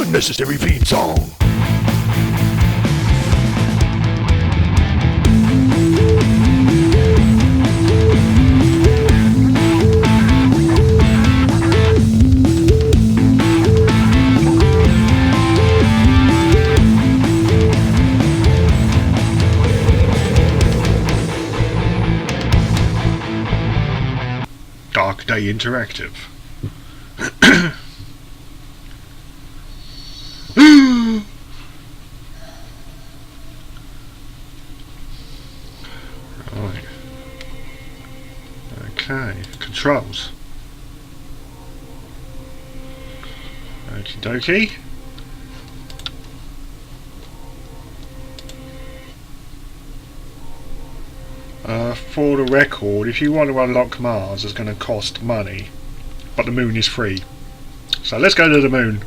unnecessary theme song. Dark Day Interactive. Right. Okay. Controls. Okie dokie. For the record, if you want to unlock Mars, it's going to cost money, but the moon is free. So let's go to the moon.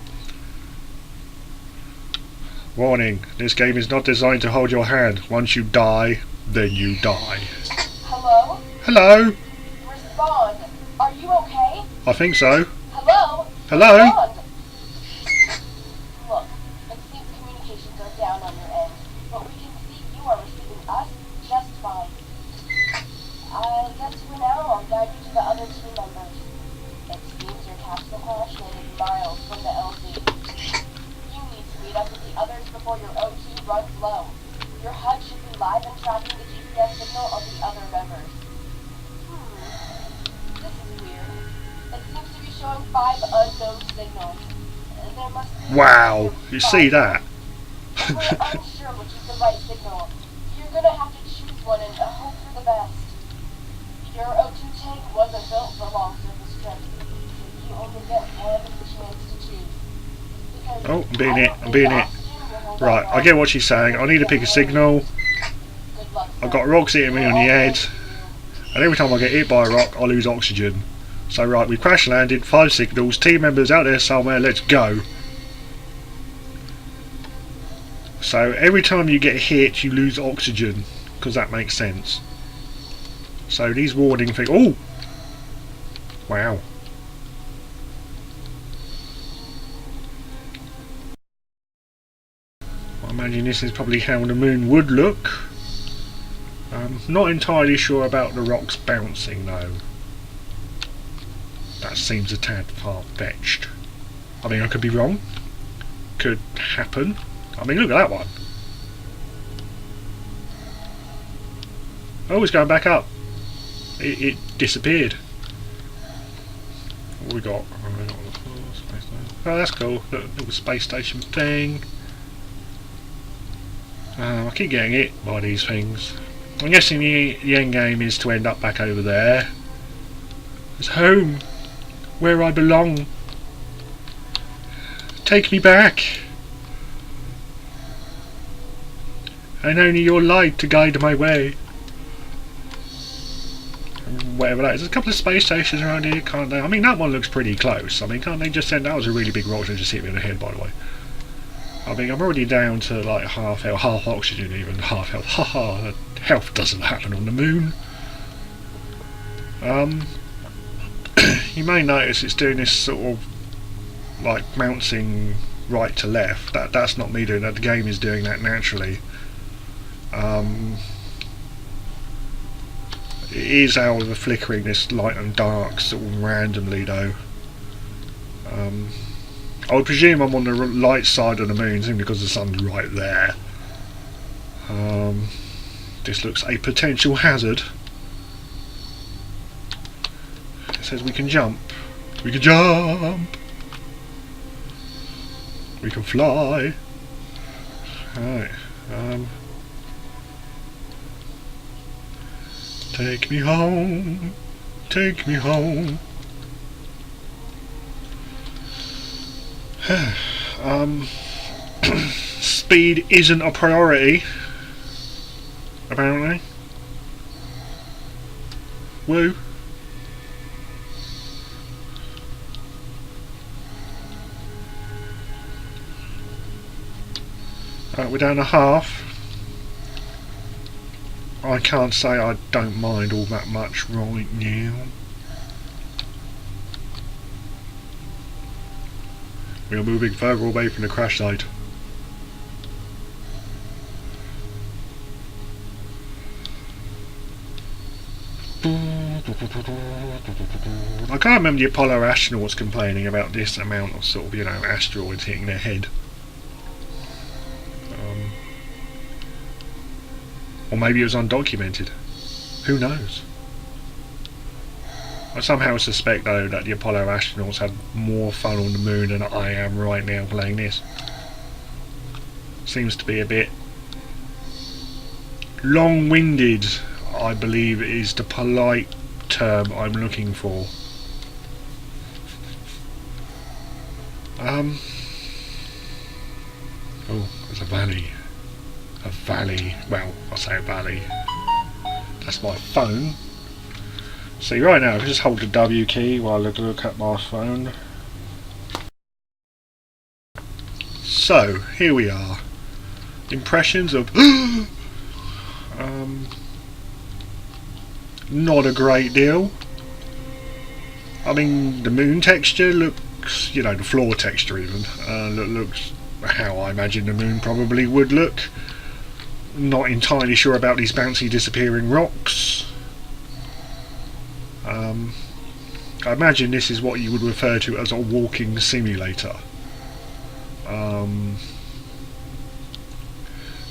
Warning, this game is not designed to hold your hand. Once you die, then you die. Hello? Hello? Respond. Are you okay? I think so. Hello? Hello? Respond. Look, it seems communications are down on your end, but we can see you are receiving us just fine. I'll get to you now. I'll guide you to the other team members. It seems your capsule crash landed miles from the LZ. You need to meet up with the others before your O2 runs low. Your HUD should be live and tracking the GPS signal of the other members. This is weird. It seems to be showing 5 unknown signals. There must be Wow, you see that? We're unsure which is the right signal. You're gonna have to choose one and hope for the best. Your O2 tank wasn't built for long surface trips. You only get one chance to choose. Because Oh, I'm being it. I'm being it. Right, I get what she's saying. I need to pick a signal. I've got rocks hitting me on the head, and every time I get hit by a rock, I lose oxygen. So right, we've crash landed, 5 signals, team members out there somewhere, let's go. So every time you get hit, you lose oxygen, because that makes sense. So these warning things. Oh! Wow. I imagine this is probably how the moon would look. Not entirely sure about the rocks bouncing though. That seems a tad far-fetched. I mean, I could be wrong. Could happen. I mean, look at that one. Oh, it's going back up. It disappeared. What we got? Oh, that's cool. Little space station thing. I keep getting hit by these things. I'm guessing the end game is to end up back over there. It's home, where I belong. Take me back. And only your light to guide my way. Whatever that is. There's a couple of space stations around here, can't they? I mean, that one looks pretty close. I mean, can't they just send... That was a really big rock that just hit me in the head, by the way. I mean, I'm already down to like half health, half oxygen even, half health. Haha, health doesn't happen on the moon. You may notice it's doing this sort of like bouncing right to left. That's not me doing that, the game is doing that naturally. It is out of the flickering this light and dark sort of randomly though. I would presume I'm on the light side of the moon simply because the sun's right there. This looks a potential hazard. It says we can jump. We can jump. We can fly. Alright. Take me home. Take me home. Speed isn't a priority, apparently. Woo. We're down to half. I can't say I don't mind all that much right now. We are moving further away from the crash site. I can't remember the Apollo astronauts complaining about this amount of sort of, you know, asteroids hitting their head. Or maybe it was undocumented. Who knows? I somehow suspect though that the Apollo astronauts had more fun on the moon than I am right now playing this. Seems to be a bit long-winded, I believe is the polite term I'm looking for. Oh, there's a valley. A valley. Well, I say a valley. That's my phone. See, right now, I can just hold the W key while I look at my phone. So, here we are. Impressions of... not a great deal. I mean, the moon texture looks, you know, the floor texture even, looks how I imagine the moon probably would look. Not entirely sure about these bouncy disappearing rocks. I imagine this is what you would refer to as a walking simulator. Trying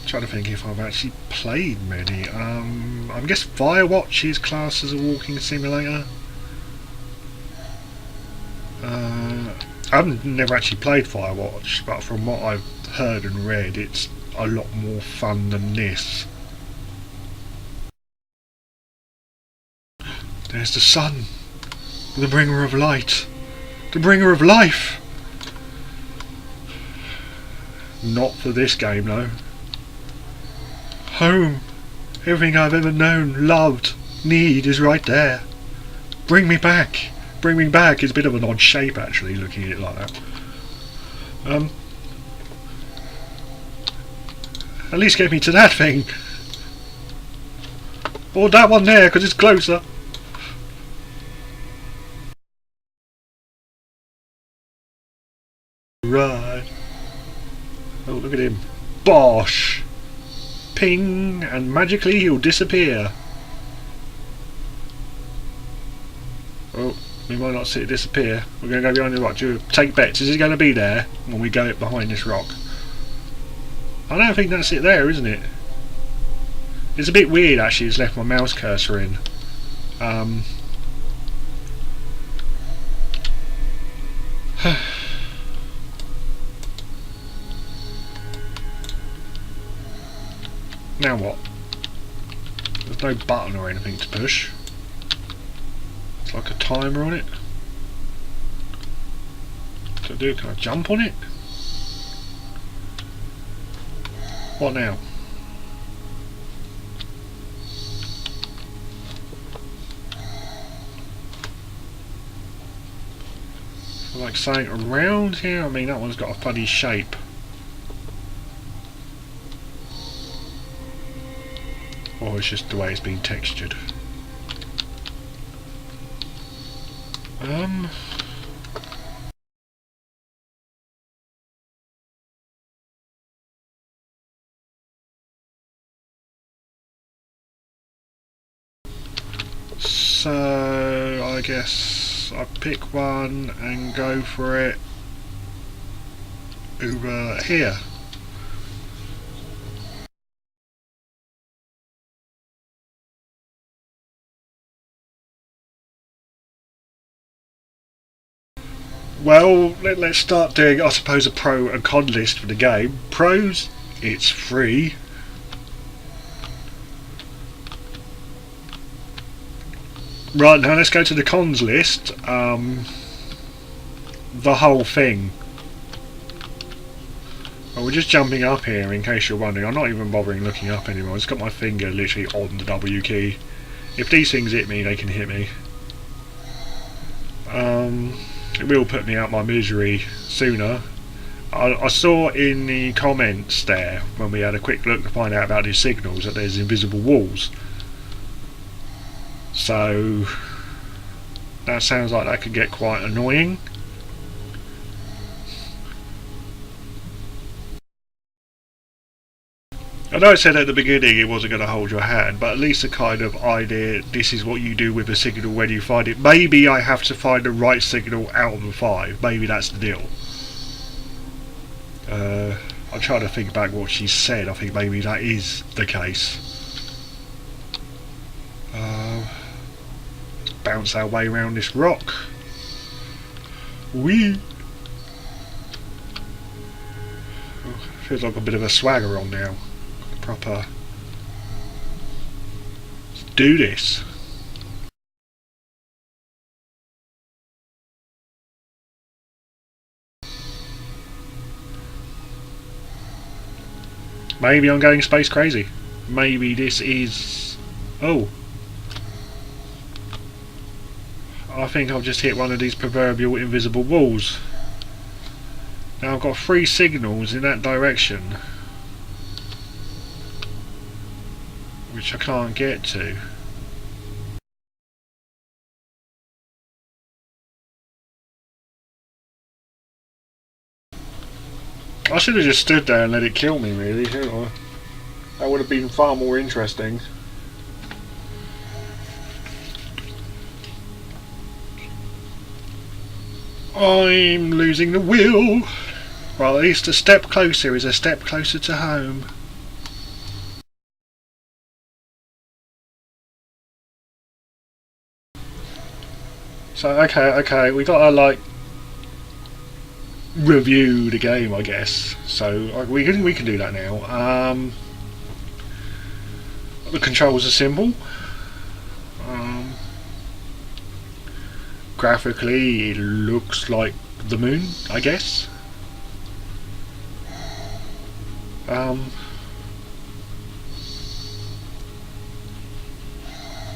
to think if I've actually played many. I guess Firewatch is classed as a walking simulator. I've never actually played Firewatch, but from what I've heard and read, it's a lot more fun than this. There's the sun, the bringer of light, the bringer of life. Not for this game though. Home, everything I've ever known, loved, need is right there. Bring me back. Bring me back is a bit of an odd shape actually, looking at it like that. At least get me to that thing. Or that one there, because it's closer. Right. Oh, look at him. Bosh! Ping! And magically he'll disappear. Oh, we might not see it disappear. We're going to go behind the rock. Do take bets. Is he going to be there when we go behind this rock? I don't think that's it there, isn't it? It's a bit weird actually, it's left my mouse cursor in. Now what? There's no button or anything to push. It's like a timer on it. What do I do? Can I jump on it? What now? Like something around here? I mean, that one's got a funny shape. Or it's just the way it's been textured. So I guess I pick one and go for it over here. Well, let's start doing, I suppose, a pro and con list for the game. Pros, it's free. Right, now let's go to the cons list. The whole thing. Well, we're just jumping up here in case you're wondering. I'm not even bothering looking up anymore. I've just got my finger literally on the W key. If these things hit me, they can hit me. It will put me out my misery sooner. I saw in the comments there, when we had a quick look to find out about these signals, that there's invisible walls. So that sounds like that could get quite annoying. I know I said at the beginning it wasn't going to hold your hand, but at least a kind of idea, this is what you do with a signal when you find it. Maybe I have to find the right signal out of the 5. Maybe that's the deal. I'm trying to think back what she said. I think maybe that is the case. Let's bounce our way around this rock. Whee! Feels like a bit of a swagger on now. Proper. Let's do this. Maybe I'm going space crazy. Maybe this is... Oh. I think I've just hit one of these proverbial invisible walls. Now I've got 3 signals in that direction, which I can't get to. I should have just stood there and let it kill me, really, shouldn't I? That would have been far more interesting. I'm losing the will. Well, at least a step closer is a step closer to home. So, okay, we gotta, like, review the game, I guess. So we can do that now. The controls are simple. Graphically, it looks like the moon, I guess.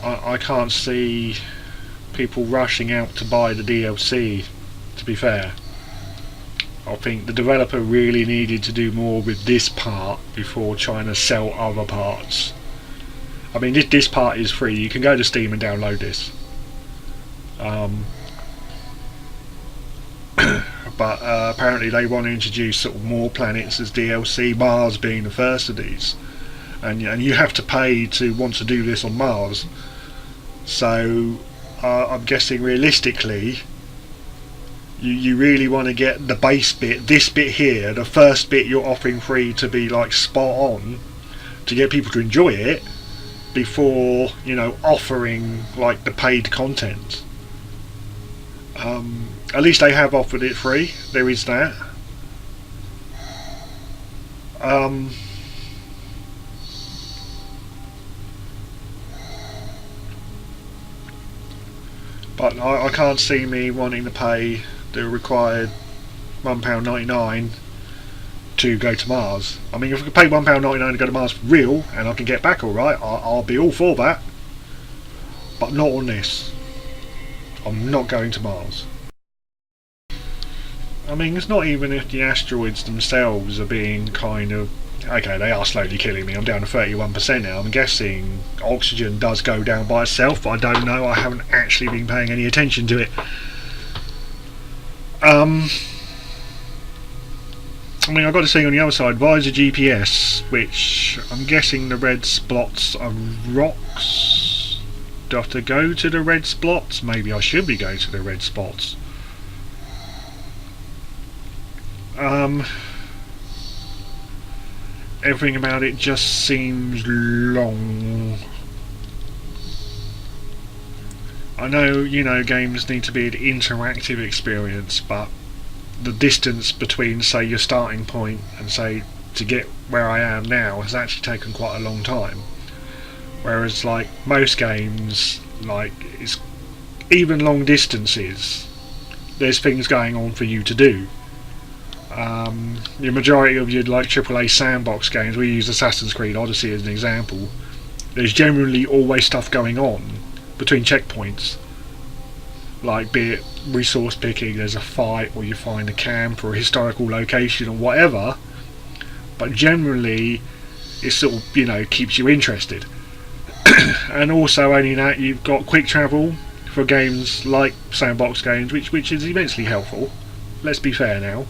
I can't see people rushing out to buy the DLC, to be fair. I think the developer really needed to do more with this part before trying to sell other parts. I mean, this part is free. You can go to Steam and download this. But apparently they want to introduce sort of more planets as DLC, Mars being the first of these. And you have to pay to want to do this on Mars. So I'm guessing realistically, you really want to get the base bit, this bit here, the first bit you're offering free to be like spot on, to get people to enjoy it, before, you know, offering like the paid content. At least they have offered it free, there is that. But I can't see me wanting to pay the required £1.99 to go to Mars. I mean, if I could pay £1.99 to go to Mars for real, and I can get back alright, I'll be all for that. But not on this. I'm not going to Mars. I mean, it's not even if the asteroids themselves are being kind of... Okay, they are slowly killing me. I'm down to 31% now. I'm guessing oxygen does go down by itself, but I don't know. I haven't actually been paying any attention to it. I mean, I've got to say on the other side, visor GPS, which I'm guessing the red spots are rocks. Do I have to go to the red spots? Maybe I should be going to the red spots. Everything about it just seems long. I know, you know, games need to be an interactive experience, but the distance between, say, your starting point and, say, to get where I am now has actually taken quite a long time. Whereas, like, most games, like, it's even long distances, there's things going on for you to do. The majority of your like AAA sandbox games, we use Assassin's Creed Odyssey as an example, there's generally always stuff going on between checkpoints, like be it resource picking, there's a fight, or you find a camp or a historical location or whatever, but generally it sort of, you know, keeps you interested. And also only that, you've got quick travel for games like sandbox games, which is immensely helpful, let's be fair now.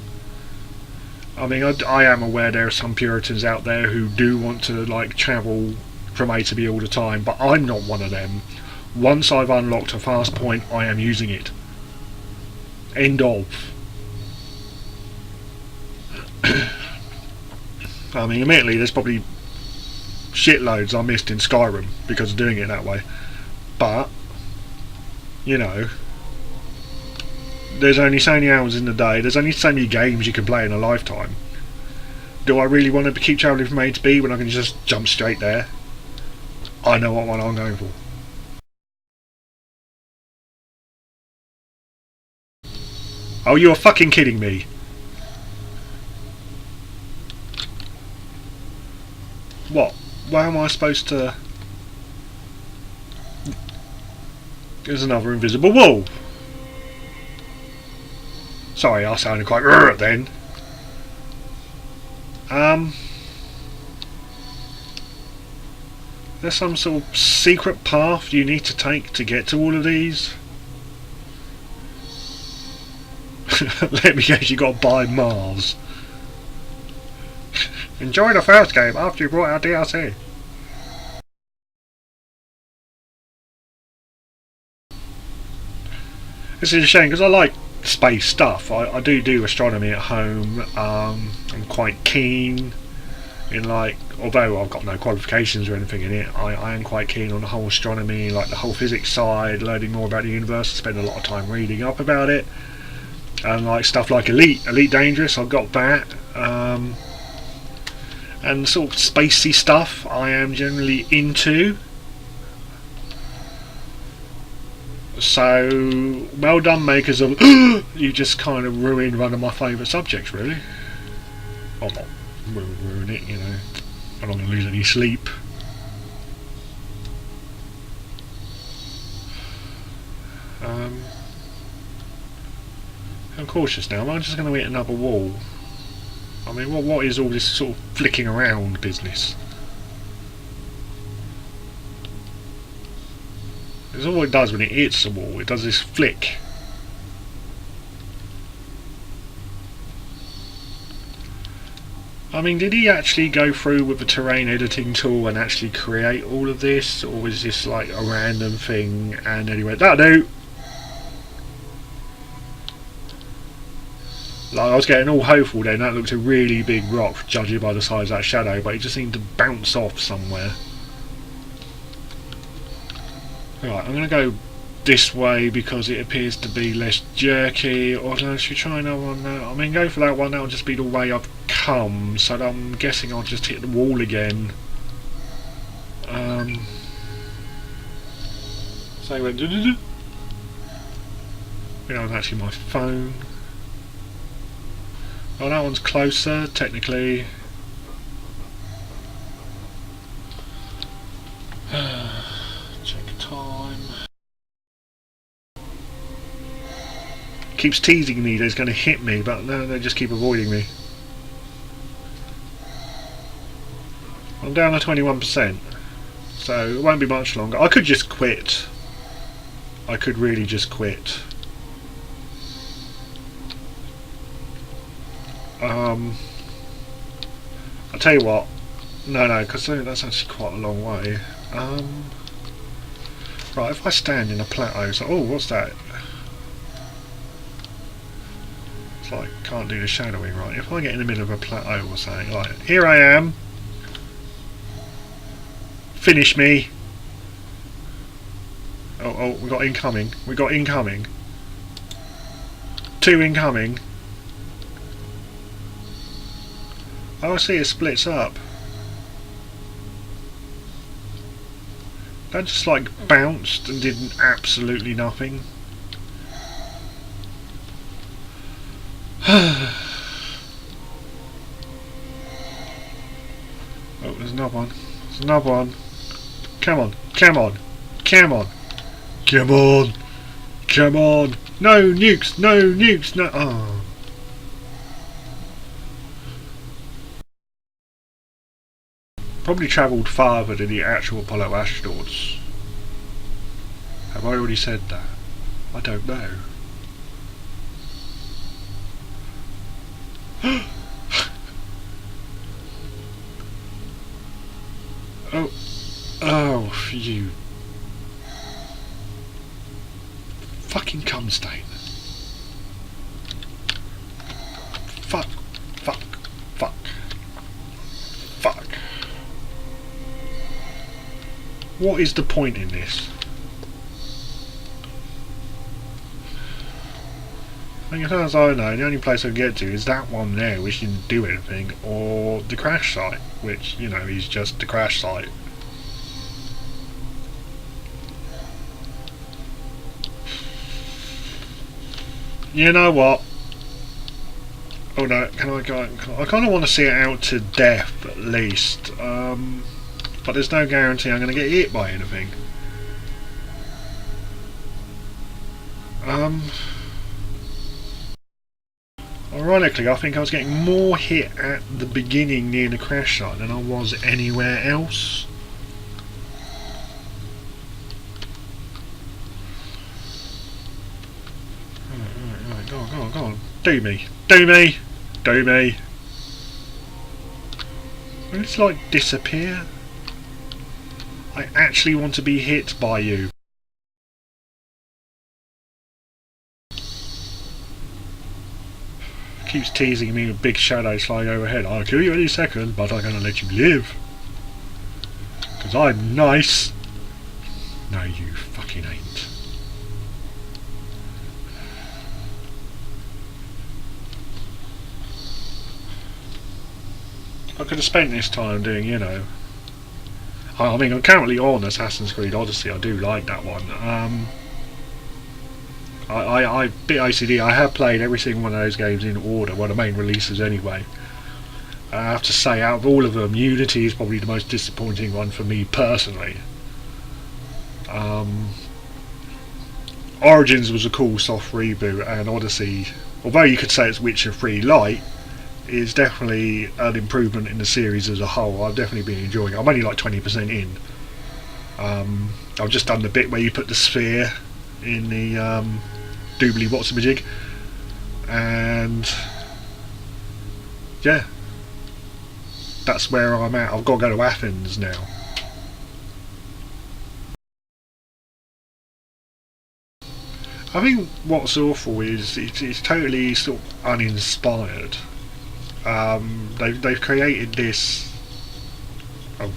I mean, I am aware there are some Puritans out there who do want to like travel from A to B all the time, but I'm not one of them. Once I've unlocked a fast point, I am using it. End of. I mean, admittedly, there's probably shitloads I missed in Skyrim because of doing it that way. But, you know, there's only so many hours in the day, there's only so many games you can play in a lifetime. Do I really want to keep travelling from A to B when I can just jump straight there? I know what one I'm going for. Oh, you're fucking kidding me. What? Where am I supposed to... There's another invisible wall. Sorry, I sounded quite then. There's some sort of secret path you need to take to get to all of these. Let me guess, you got to buy Mars. Enjoy the first game after you brought out DLC. This is a shame because I like space stuff. I do astronomy at home. I'm quite keen in like, although I've got no qualifications or anything in it, I am quite keen on the whole astronomy, like the whole physics side, learning more about the universe. I spend a lot of time reading up about it. And like stuff like Elite Dangerous, I've got that. And sort of spacey stuff I am generally into. So, well done, makers of... You just kind of ruined one of my favourite subjects, really. Well, not ruin it, you know. I'm not going to lose any sleep. I'm cautious now. I'm just going to hit another wall. I mean, what is all this sort of flicking around business? It's all it does when it hits the wall. It does this flick. I mean, did he actually go through with the terrain editing tool and actually create all of this? Or was this like a random thing and anyway, that'll do! Like, I was getting all hopeful then, that looked a really big rock, judging by the size of that shadow, but it just seemed to bounce off somewhere. Right, I'm going to go this way because it appears to be less jerky, or should we try another one now? I mean, go for that one, that'll just be the way I've come, so I'm guessing I'll just hit the wall again. So it went you know, it's actually my phone. Oh, that one's closer, technically. Check time. Keeps teasing me that it's going to hit me, but no, they just keep avoiding me. I'm down to 21%, so it won't be much longer. I could just quit. I could really just quit. I'll tell you what. No, because that's actually quite a long way. Right, if I stand in a plateau, so oh, what's that? It's like can't do the shadowing right. If I get in the middle of a plateau or something, like here I am. Finish me. Oh, we got incoming. We got incoming. 2 incoming. Oh, I see it splits up. That just like bounced and did absolutely nothing. Oh, there's another one. There's another one. Come on, come on, come on, come on, come on. No nukes, no nukes, no. Oh. Probably travelled farther than the actual Apollo astronauts. Have I already said that? I don't know. You fucking cum stain. Fuck. Fuck. Fuck. Fuck. What is the point in this? I mean, as far as I know, the only place I can get to is that one there, which didn't do anything, or the crash site, which, you know, is just the crash site. You know what? Oh no, can I go? I kind of want to see it out to death at least, but there's no guarantee I'm going to get hit by anything. Ironically, I think I was getting more hit at the beginning near the crash site than I was anywhere else. Right, go on, go on. Do me. Do me! Do me! Will it like disappear? I actually want to be hit by you. Keeps teasing me with big shadows flying overhead. I'll kill you any second, but I'm gonna let you live. Because I'm nice. No, you fucking ain't. I could have spent this time doing, you know... I mean, I'm currently on Assassin's Creed Odyssey. I do like that one. I bit OCD. I have played every single one of those games in order, well, the main releases anyway. I have to say, out of all of them, Unity is probably the most disappointing one for me personally. Origins was a cool soft reboot, and Odyssey, although you could say it's Witcher 3 light, is definitely an improvement in the series as a whole. I've definitely been enjoying it. I'm only like 20% in. I've just done the bit where you put the sphere in the doobly what's-a-majig, and yeah, that's where I'm at. I've got to go to Athens now. I think what's awful is it's totally sort of uninspired. They've created this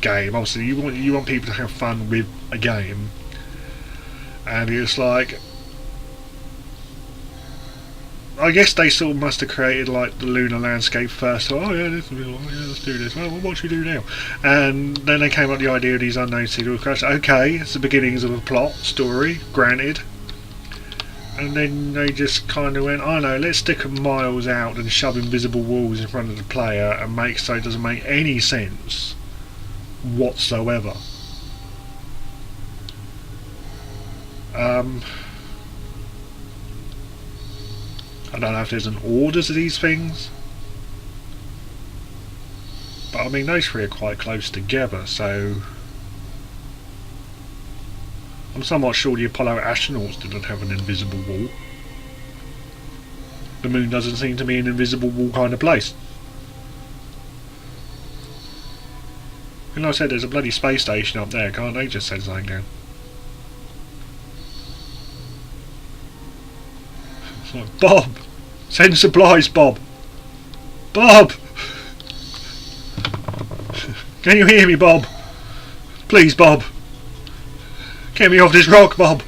game. Obviously, you want people to have fun with a game, and it's like, I guess they sort of must have created like the lunar landscape first. Oh yeah, let's do this. Well, what should we do now? And then they came up with the idea of these unknown signal crashes. Okay, it's the beginnings of a plot story, granted. And then they just kind of went, I know, let's stick them miles out and shove invisible walls in front of the player and make so it doesn't make any sense whatsoever. I don't know if there's an order to these things, but I mean those three are quite close together, so I'm somewhat sure the Apollo astronauts didn't have an invisible wall. The moon doesn't seem to be an invisible wall kind of place. And like I said, there's a bloody space station up there, can't they just send something down? It's like, Bob! Send supplies, Bob! Bob! Can you hear me, Bob? Please, Bob! Get me off this rock, Bob!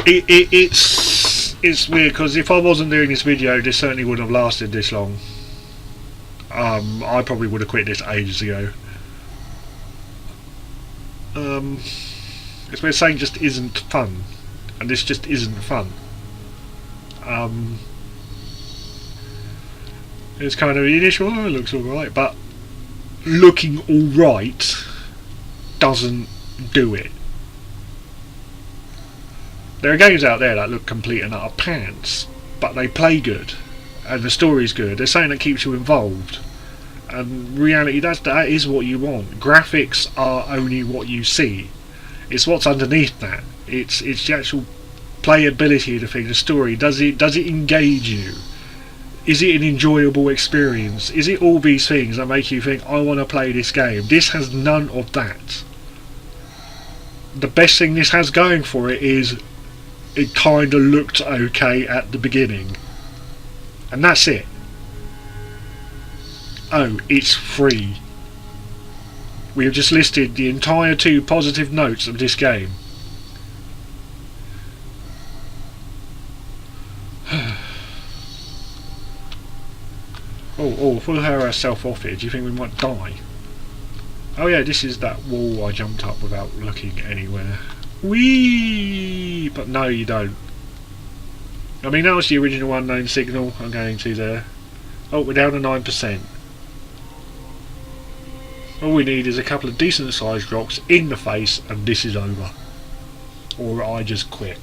It's weird, because if I wasn't doing this video, this certainly wouldn't have lasted this long. I probably would have quit this ages ago. It's where saying just isn't fun, and this just isn't fun. It's kind of the initial, oh, it looks alright, but looking alright doesn't do it. There are games out there that look complete and utter pants, but they play good, and the story's good. There's something that keeps you involved, and reality, that is what you want. Graphics are only what you see. It's what's underneath that. It's the actual playability of the thing, the story. Does it engage you? Is it an enjoyable experience? Is it all these things that make you think, I want to play this game? This has none of that. The best thing this has going for it is it kind of looked okay at the beginning. And that's it. Oh, it's free. We have just listed the entire 2 positive notes of this game. if we hire ourselves off here, do you think we might die? Oh yeah, this is that wall I jumped up without looking anywhere. Whee! But no, you don't. I mean, that was the original unknown signal I'm going to there. Oh, we're down to 9%. All we need is a couple of decent sized rocks in the face and this is over. Or I just quit.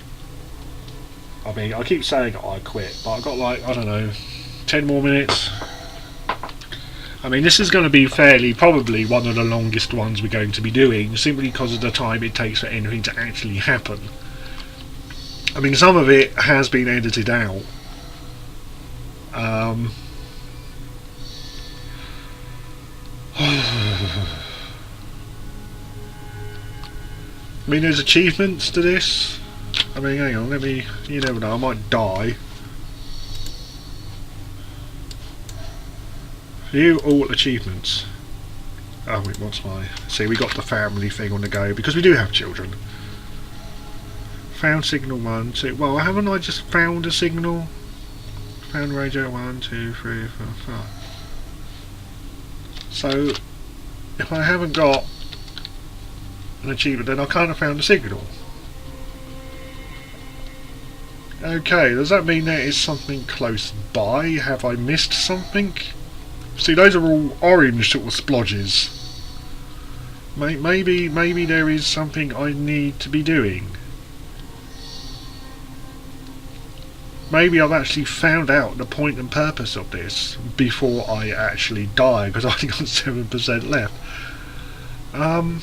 I mean, I keep saying I quit, but I've got like, I don't know, 10 more minutes. I mean, this is going to be probably one of the longest ones we're going to be doing, simply because of the time it takes for anything to actually happen. I mean, some of it has been edited out. I mean, there's achievements to this. I mean, hang on, you never know, I might die. View all achievements. Oh wait, what's my... See, we got the family thing on the go, because we do have children. Found signal 1, 2... Well, haven't I just found a signal? Found radio 1, 2, 3, 4, 5. So, if I haven't got an achievement, then I can't have found a signal. Okay, does that mean there is something close by? Have I missed something? See, those are all orange sort of splodges. Maybe there is something I need to be doing. Maybe I've actually found out the point and purpose of this before I actually die, because I've only got 7% left. I'm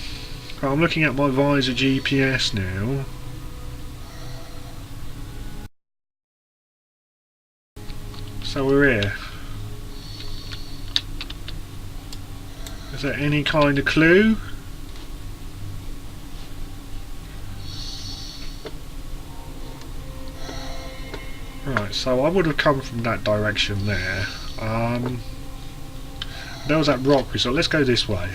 looking at my visor GPS now. So we're here. Is there any kind of clue? Right, so I would have come from that direction there. There was that rock, so let's go this way.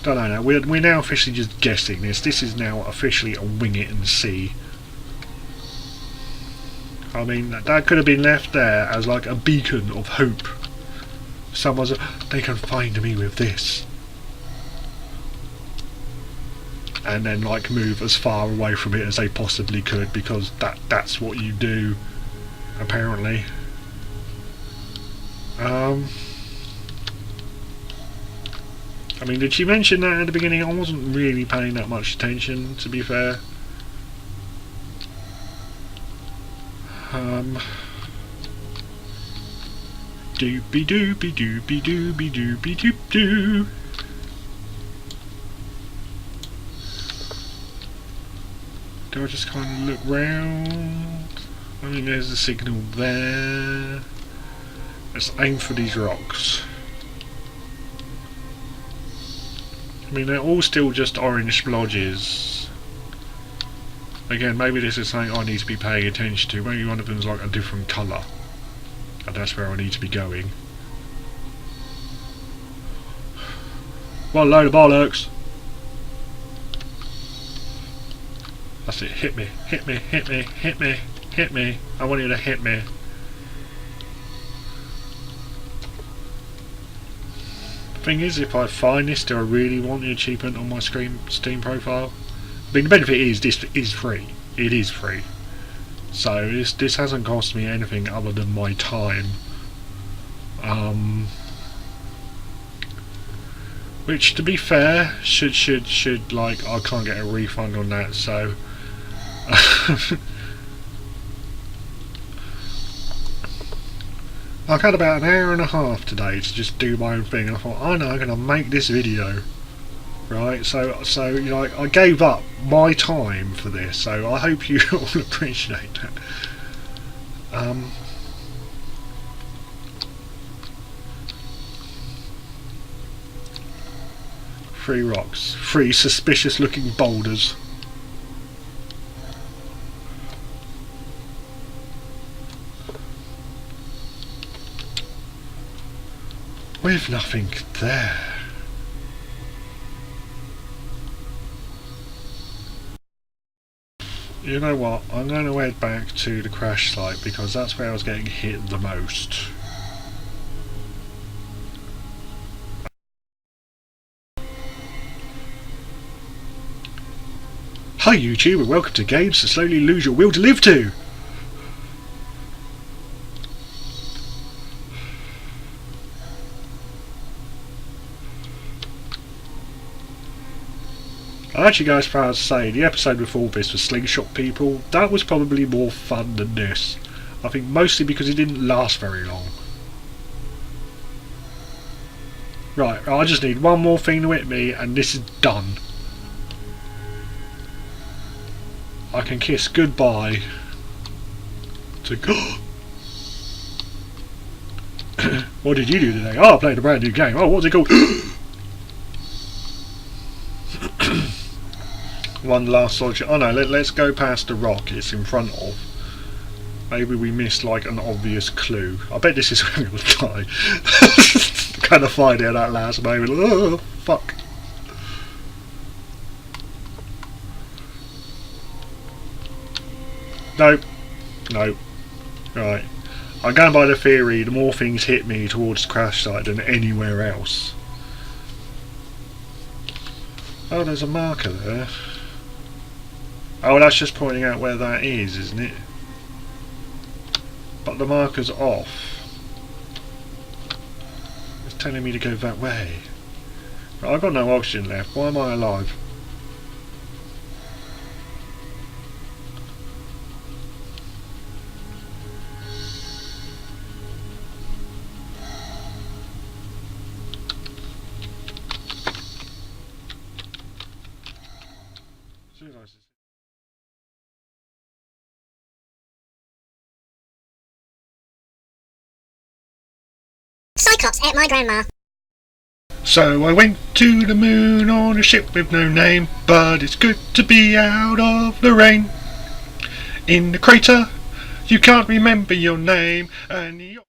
Don't know now, we're now officially just guessing this. This is now officially a wing it and see. I mean, that could have been left there as like a beacon of hope. Someone's, they can find me with this. And then like move as far away from it as they possibly could, because that's what you do, apparently. I mean, did she mention that at the beginning? I wasn't really paying that much attention, to be fair. Doopy doopy doopy doopy doopy doop doo. Do I just kind of look round? I mean, there's a signal there. Let's aim for these rocks. I mean, they're all still just orange splodges. Again, maybe this is something I need to be paying attention to. Maybe one of them's like a different colour. And that's where I need to be going. What a load of bollocks! That's it, hit me, hit me, hit me, hit me, hit me. I want you to hit me. Thing is, if I find this, do I really want the achievement on my Steam profile? I mean, the benefit is this is free. It is free. So this hasn't cost me anything other than my time. Which, to be fair, should like, I can't get a refund on that, so I've had about an hour and a half today to just do my own thing. I thought, I know I'm gonna make this video. Right, so you know, like, I gave up my time for this, so I hope you all appreciate that. 3 rocks. 3 suspicious looking boulders. With nothing there. You know what, I'm going to head back to the crash site because that's where I was getting hit the most. Hi YouTube and welcome to Games to Slowly Lose Your Will to Live To! I'll actually go as far as to say the episode before this was Slingshot People. That was probably more fun than this. I think mostly because it didn't last very long. Right, I just need one more thing to hit me and this is done. I can kiss goodbye to God. What did you do today? Oh, I played a brand new game. Oh, what's it called? One last soldier. Oh no, let's go past the rock it's in front of. Maybe we missed like an obvious clue. I bet this is where we'll die. Kind of find out that last moment. Oh, fuck. Nope. Nope. Right. I'm going by the theory the more things hit me towards the crash site than anywhere else. Oh, there's a marker there. Oh, that's just pointing out where that is, isn't it? But the marker's off. It's telling me to go that way. Right, I've got no oxygen left. Why am I alive? Cyclops ate my grandma. So I went to the moon on a ship with no name, but it's good to be out of the rain. In the crater, you can't remember your name, and